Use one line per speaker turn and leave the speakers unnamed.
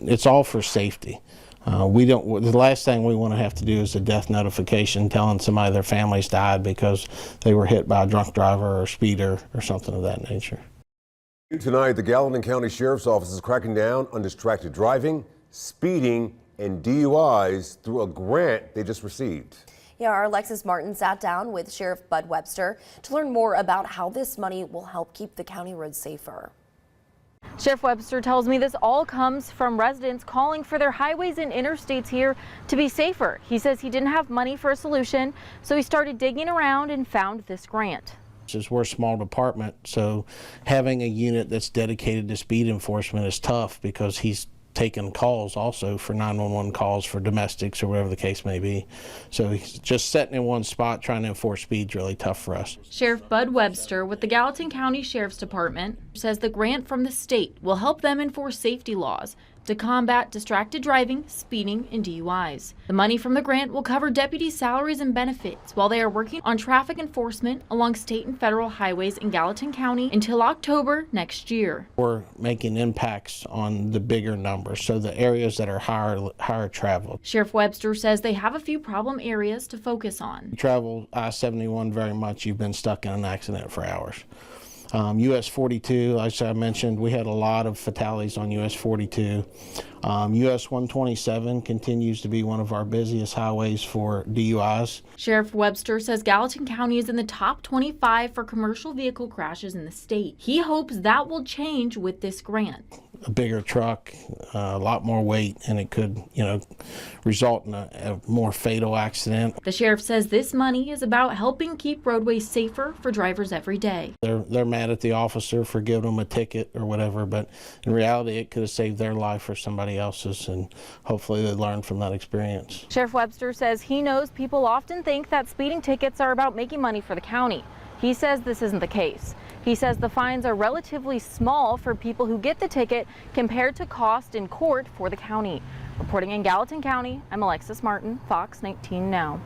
it's all for safety. The last thing we want to have to do is a death notification telling somebody their family's died because they were hit by a drunk driver or a speeder or something of that nature.
Tonight, the Gallatin County Sheriff's Office is cracking down on distracted driving, speeding, and DUIs through a grant they just received.
Yeah, our Alexis Martin sat down with Sheriff Bud Webster to learn more about how this money will help keep the county roads safer.
Sheriff Webster tells me this all comes from residents calling for their highways and interstates here to be safer. He says he didn't have money for a solution, so he started digging around and found this grant.
We're a small department, so having a unit that's dedicated to speed enforcement is tough because he's taking calls also for 911 calls for domestics or whatever the case may be. So he's just sitting in one spot trying to enforce speed is really tough for us.
Sheriff Bud Webster with the Gallatin County Sheriff's Department says the grant from the state will help them enforce safety laws to combat distracted driving, speeding, and DUIs. The money from the grant will cover deputies' salaries and benefits while they are working on traffic enforcement along state and federal highways in Gallatin County until October next year.
We're making impacts on the bigger numbers, so the areas that are higher traveled.
Sheriff Webster says they have a few problem areas to focus on.
You travel I-71 very much, you've been stuck in an accident for hours. US 42, as I mentioned, we had a lot of fatalities on US 42. US 127 continues to be one of our busiest highways for DUIs.
Sheriff Webster says Gallatin County is in the top 25 for commercial vehicle crashes in the state. He hopes that will change with this grant.
A bigger truck, a lot more weight, and it could, result in a more fatal accident.
The sheriff says this money is about helping keep roadways safer for drivers every day.
They're mad at the officer for giving them a ticket or whatever, but in reality it could have saved their life or somebody else's, and hopefully they learn from that experience.
Sheriff Webster says he knows people often think that speeding tickets are about making money for the county. He says this isn't the case. He says the fines are relatively small for people who get the ticket compared to cost in court for the county. Reporting in Gallatin County, I'm Alexis Martin, Fox 19 Now.